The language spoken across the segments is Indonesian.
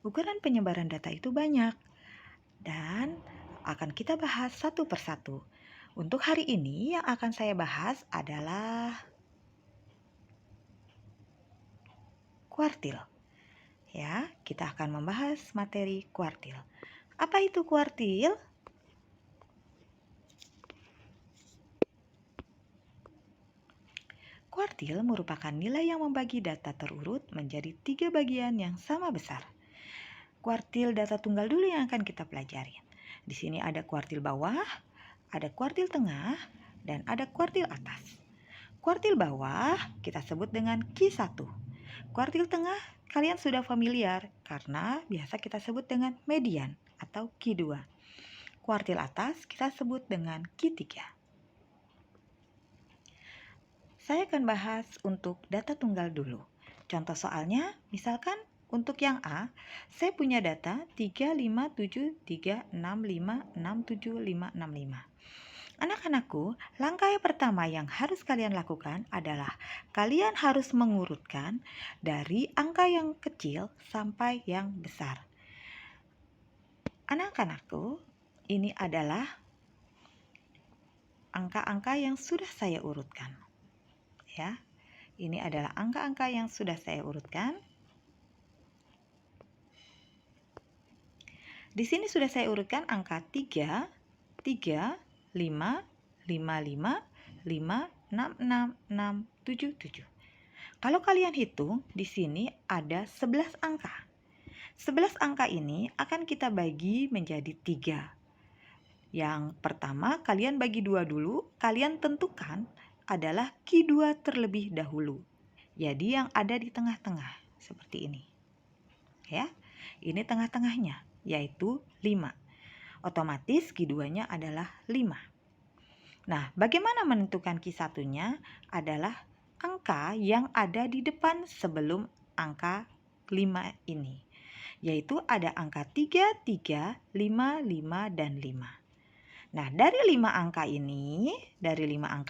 Ukuran penyebaran data itu banyak dan akan kita bahas satu persatu. Untuk hari ini yang akan saya bahas adalah kuartil. Ya, kita akan membahas materi kuartil. Apa itu kuartil? Kuartil merupakan nilai yang membagi data terurut menjadi 3 bagian yang sama besar. Kuartil data tunggal dulu yang akan kita pelajari. Di sini ada kuartil bawah, ada kuartil tengah, dan ada kuartil atas. Kuartil bawah kita sebut dengan Q1. Kuartil tengah kalian sudah familiar karena biasa kita sebut dengan median atau Q2. Kuartil atas kita sebut dengan Q3. Saya akan bahas untuk data tunggal dulu. Contoh soalnya, misalkan untuk yang A, saya punya data 35736567565. Anak-anakku, langkah yang pertama yang harus kalian lakukan adalah kalian harus mengurutkan dari angka yang kecil sampai yang besar. Anak-anakku, ini adalah angka-angka yang sudah saya urutkan. Ya, ini adalah angka-angka yang sudah saya urutkan. Di sini sudah saya urutkan angka 3, 3, 5, 5, 5, 5, 6, 6, 6, 7, 7. Kalau kalian hitung, di sini ada 11 angka. 11 angka ini akan kita bagi menjadi 3. Yang pertama, kalian bagi 2 dulu, kalian tentukan adalah Q2 terlebih dahulu. Jadi yang ada di tengah-tengah, seperti ini. Ya, ini tengah-tengahnya, yaitu 5. Otomatis Q2-nya adalah 5. Nah, bagaimana menentukan Q1-nya? Adalah angka yang ada di depan sebelum angka 5 ini. Yaitu ada angka 3, 3, 5, 5, dan 5. Nah, dari 5 angka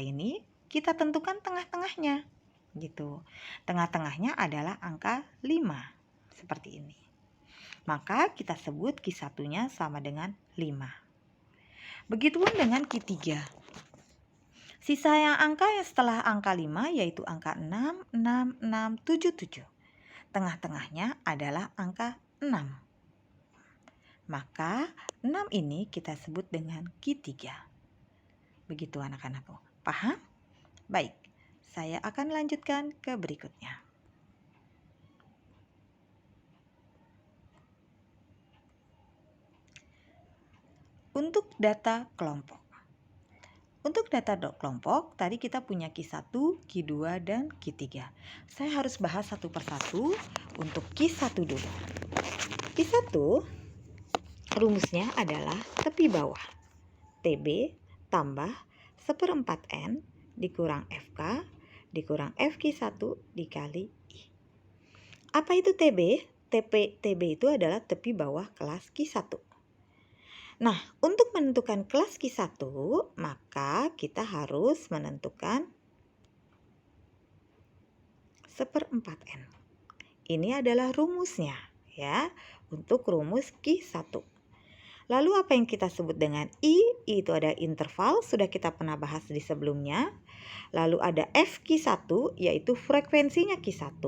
ini, kita tentukan tengah-tengahnya. Gitu. Tengah-tengahnya adalah angka 5. Seperti ini. Maka kita sebut Q1-nya sama dengan 5. Begitupun dengan Q3. Sisa yang angka yang setelah angka 5 yaitu angka 6, 6, 6, 7, 7. Tengah-tengahnya adalah angka 6. Maka 6 ini kita sebut dengan Q3. Begitu anak-anakku. Paham? Baik, saya akan lanjutkan ke berikutnya. Untuk data kelompok. Untuk data kelompok, tadi kita punya Q1, Q2, dan Q3. Saya harus bahas satu persatu untuk Q1 dulu. Q1, rumusnya adalah tepi bawah. TB tambah 1/4N dikurang FK dikurang FQ1 dikali I. Apa itu TB? TB itu adalah tepi bawah kelas Q1. Nah, untuk menentukan kelas Q1, maka kita harus menentukan 1/4N. Ini adalah rumusnya, ya, untuk rumus Q1. Lalu apa yang kita sebut dengan I? I itu ada interval, sudah kita pernah bahas di sebelumnya. Lalu ada FQ1, yaitu frekuensinya Q1.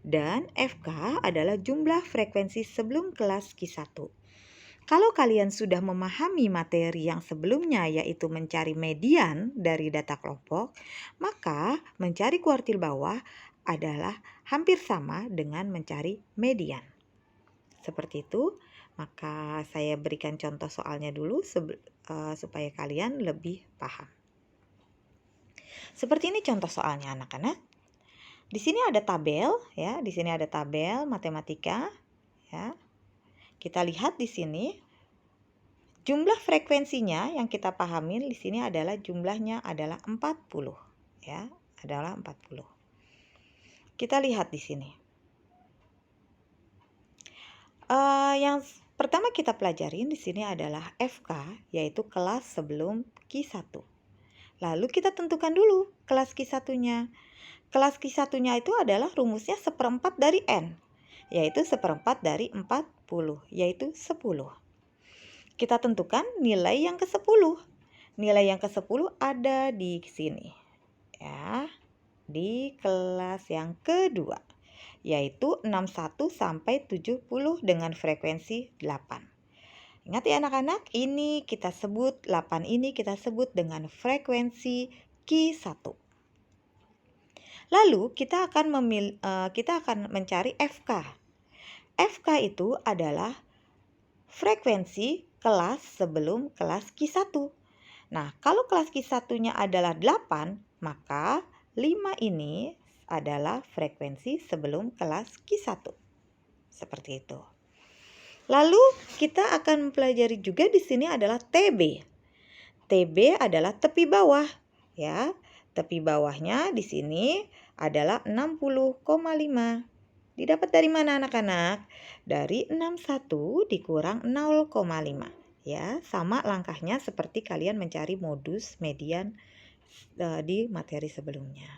Dan FK adalah jumlah frekuensi sebelum kelas Q1. Kalau kalian sudah memahami materi yang sebelumnya yaitu mencari median dari data kelompok, maka mencari kuartil bawah adalah hampir sama dengan mencari median. Seperti itu, maka saya berikan contoh soalnya dulu supaya kalian lebih paham. Seperti ini contoh soalnya anak-anak. Di sini ada tabel ya, di sini ada tabel matematika ya. Kita lihat di sini jumlah frekuensinya yang kita pahamin di sini adalah jumlahnya adalah 40 ya, adalah 40. Kita lihat di sini. Yang pertama kita pelajarin di sini adalah FK, yaitu kelas sebelum Q1. Lalu kita tentukan dulu kelas Q1-nya. Kelas Q1-nya itu adalah rumusnya 1/4 dari N. yaitu 1/4 dari 40, yaitu 10. Kita tentukan nilai yang ke-10. Nilai yang ke-10 ada di sini, ya, di kelas yang kedua, yaitu 61 sampai 70 dengan frekuensi 8. Ingat ya anak-anak, ini kita sebut 8 ini kita sebut dengan frekuensi Q1. Lalu kita akan mencari FK. FK itu adalah frekuensi kelas sebelum kelas Q1. Nah, kalau kelas Q1-nya adalah 8, maka 5 ini adalah frekuensi sebelum kelas Q1. Seperti itu. Lalu kita akan mempelajari juga di sini adalah TB. TB adalah tepi bawah, ya. Tepi bawahnya di sini adalah 60,5. Didapat dari mana anak-anak? Dari 61 dikurang 0,5. Ya, sama langkahnya seperti kalian mencari modus median di materi sebelumnya.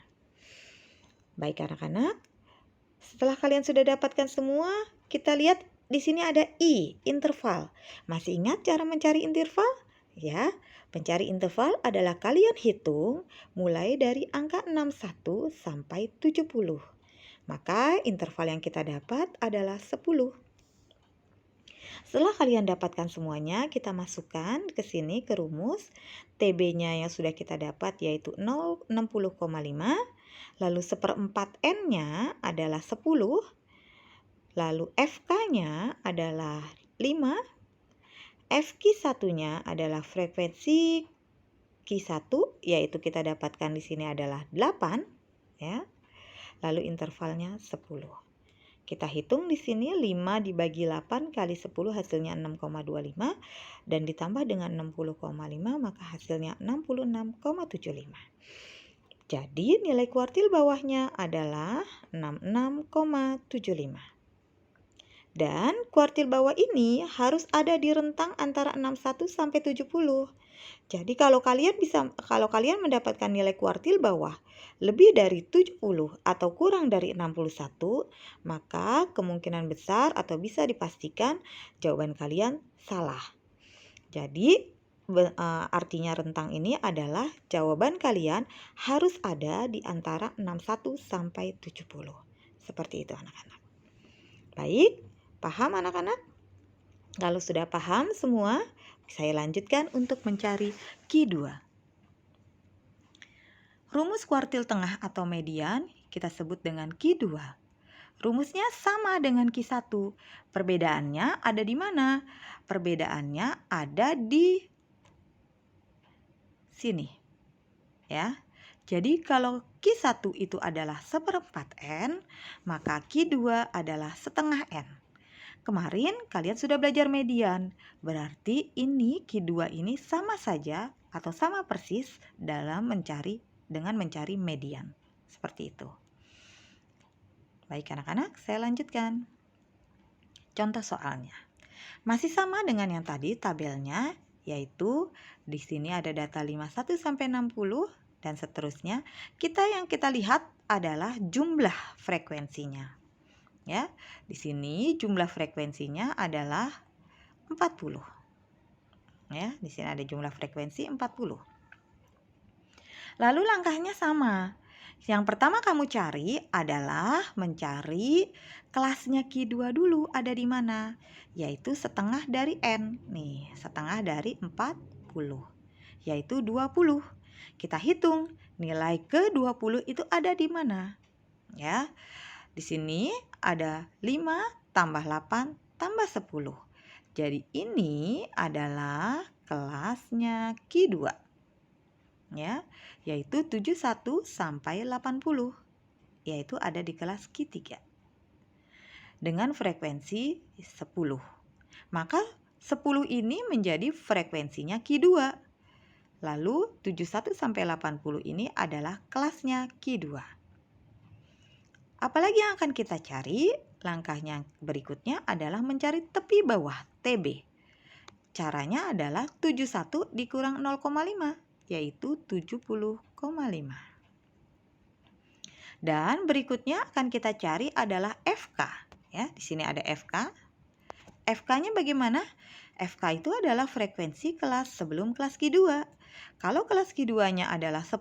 Baik anak-anak, setelah kalian sudah dapatkan semua, kita lihat di sini ada I, interval. Masih ingat cara mencari interval? Ya, mencari interval adalah kalian hitung mulai dari angka 61 sampai 70. Maka interval yang kita dapat adalah 10. Setelah kalian dapatkan semuanya, kita masukkan ke sini ke rumus. TB-nya yang sudah kita dapat yaitu 60,5. Lalu 1/4 N-nya adalah 10. Lalu FK-nya adalah 5. FQ1-nya adalah frekuensi Q1, yaitu kita dapatkan di sini adalah 8, ya. Lalu intervalnya 10. Kita hitung di sini 5 dibagi 8 kali 10 hasilnya 6,25 dan ditambah dengan 60,5 maka hasilnya 66,75. Jadi nilai kuartil bawahnya adalah 66,75. Dan kuartil bawah ini harus ada di rentang antara 61 sampai 70. Jadi kalau kalian mendapatkan nilai kuartil bawah lebih dari 70 atau kurang dari 61, maka kemungkinan besar atau bisa dipastikan jawaban kalian salah. Jadi artinya rentang ini adalah jawaban kalian harus ada di antara 61 sampai 70. Seperti itu anak-anak. Baik, paham anak-anak? Kalau sudah paham semua, saya lanjutkan untuk mencari Q2. Rumus kuartil tengah atau median kita sebut dengan Q2. Rumusnya sama dengan Q1. Perbedaannya ada di mana? Perbedaannya ada di sini. Ya. Jadi kalau Q1 itu adalah 1/4 N, maka Q2 adalah setengah N. Kemarin kalian sudah belajar median, berarti ini Q2 ini sama saja atau sama persis dengan mencari median. Seperti itu. Baik anak-anak, saya lanjutkan. Contoh soalnya. Masih sama dengan yang tadi tabelnya, yaitu di sini ada data 51 sampai 60 dan seterusnya. Yang kita lihat adalah jumlah frekuensinya. Ya, di sini jumlah frekuensinya adalah 40. Ya, di sini ada jumlah frekuensi 40. Lalu langkahnya sama. Yang pertama kamu cari adalah mencari kelasnya Q2 dulu ada di mana? Yaitu setengah dari N. Nih, setengah dari 40. Yaitu 20. Kita hitung nilai ke-20 itu ada di mana? Ya. Di sini ada 5 tambah 8 tambah 10. Jadi ini adalah kelasnya Q2. Ya, yaitu 71 sampai 80. Yaitu ada di kelas Q3. Dengan frekuensi 10. Maka 10 ini menjadi frekuensinya Q2. Lalu 71 sampai 80 ini adalah kelasnya Q2. Apalagi yang akan kita cari? Langkahnya berikutnya adalah mencari tepi bawah TB. Caranya adalah 71 dikurang 0,5 yaitu 70,5. Dan berikutnya akan kita cari adalah FK Ya, di sini ada FK. FK-nya bagaimana? FK itu adalah frekuensi kelas sebelum kelas Q2. Kalau kelas Q2-nya adalah 10,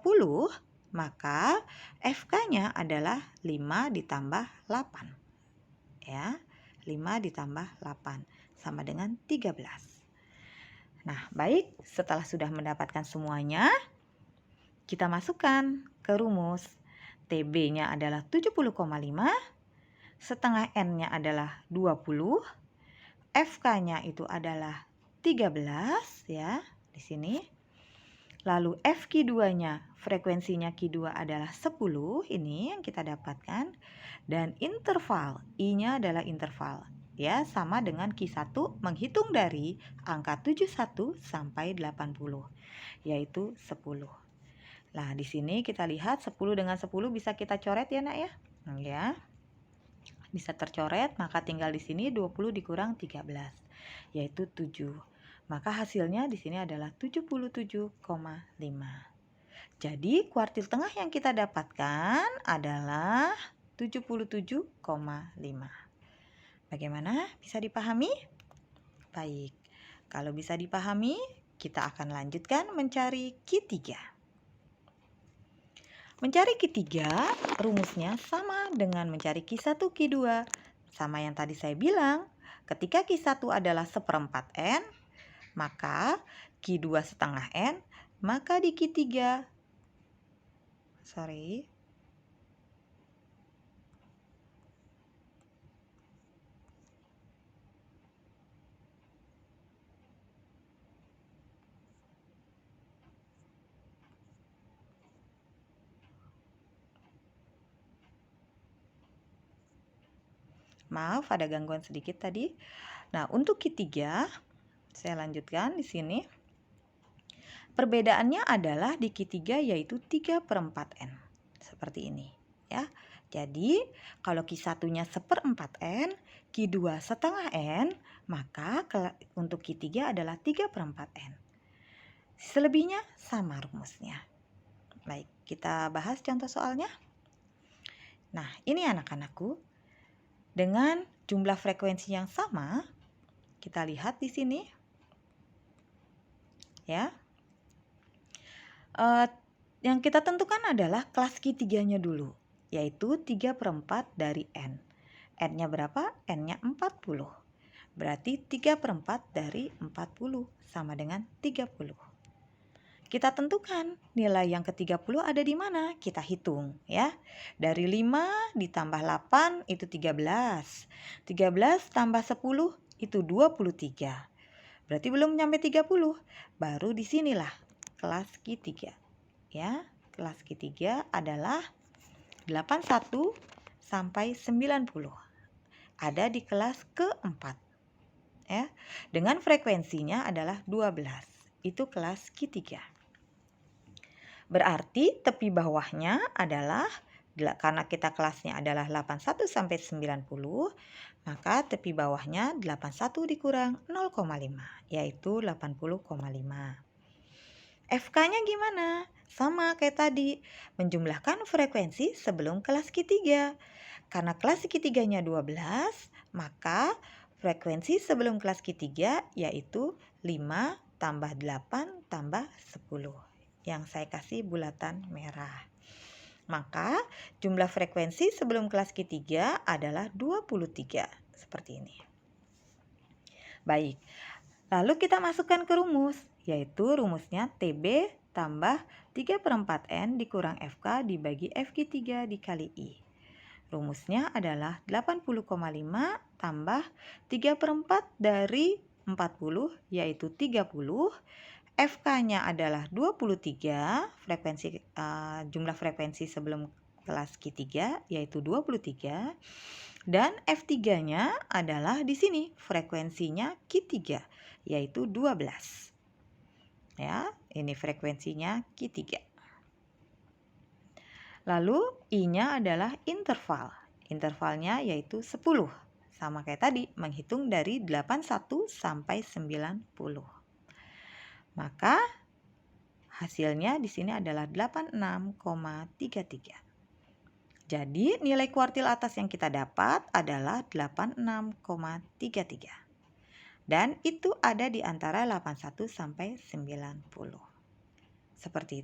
maka FK-nya adalah 5 ditambah 8. Ya, 5 ditambah 8 sama dengan 13. Nah, baik, setelah sudah mendapatkan semuanya, kita masukkan ke rumus. TB-nya adalah 70,5, setengah N-nya adalah 20, FK-nya itu adalah 13 ya, di sini. Lalu FQ2-nya, frekuensinya Q2 adalah 10, ini yang kita dapatkan. Dan interval, I-nya adalah interval. Ya, sama dengan Q1 menghitung dari angka 71 sampai 80, yaitu 10. Nah, di sini kita lihat 10 dengan 10 bisa kita coret ya, Nak ya. Ya. Bisa tercoret, maka tinggal di sini 20 dikurang 13, yaitu 7. Maka hasilnya di sini adalah 77,5. Jadi kuartil tengah yang kita dapatkan adalah 77,5. Bagaimana? Bisa dipahami? Baik. Kalau bisa dipahami, kita akan lanjutkan mencari Q3. Mencari Q3, rumusnya sama dengan mencari Q1, Q2. Sama yang tadi saya bilang, ketika Q1 adalah 1/4 N, maka Q2 setengah N, maka di Q3, maaf ada gangguan sedikit tadi. Nah, untuk Q3, saya lanjutkan di sini. Perbedaannya adalah di Q3 yaitu 3/4 N. Seperti ini ya. Jadi kalau Q1-nya 1/4 N, Q2 setengah N, maka untuk Q3 adalah 3/4 N. Selebihnya sama rumusnya. Baik, kita bahas contoh soalnya. Nah, ini anak-anakku. Dengan jumlah frekuensi yang sama, kita lihat di sini. Ya. Yang kita tentukan adalah kelas Q3-nya dulu, yaitu 3/4 dari N. N-nya berapa? N-nya 40. Berarti 3/4 dari 40 sama dengan 30. Kita tentukan nilai yang ke-30 ada di mana? Kita hitung ya. Dari 5 ditambah 8 itu 13. 13 tambah 10 itu 23. Berarti belum sampai 30. Baru disinilah kelas Q3. Ya, kelas Q3 adalah 81 sampai 90. Ada di kelas keempat. Ya, dengan frekuensinya adalah 12. Itu kelas Q3. Berarti tepi bawahnya adalah, karena kita kelasnya adalah 81 sampai 90, maka tepi bawahnya 81 dikurang 0,5, yaitu 80,5. FK-nya gimana? Sama kayak tadi, menjumlahkan frekuensi sebelum kelas Q3. Karena kelas Q3-nya 12, maka frekuensi sebelum kelas Q3 yaitu 5 tambah 8 tambah 10. Yang saya kasih bulatan merah. Maka jumlah frekuensi sebelum kelas Q3 adalah 23. Seperti ini. Baik, lalu kita masukkan ke rumus, yaitu rumusnya TB tambah 3/4 N dikurang FK dibagi FQ3 dikali I. Rumusnya adalah 80,5 tambah 3/4 dari 40 yaitu 30. FK-nya adalah 23, jumlah frekuensi sebelum kelas Q3 yaitu 23. Dan F3-nya adalah di sini frekuensinya Q3 yaitu 12. Ya, ini frekuensinya Q3. Lalu I-nya adalah interval. Intervalnya yaitu 10. Sama kayak tadi, menghitung dari 81 sampai 90. Maka hasilnya di sini adalah 86,33. Jadi nilai kuartil atas yang kita dapat adalah 86,33. Dan itu ada di antara 81 sampai 90. Seperti itu.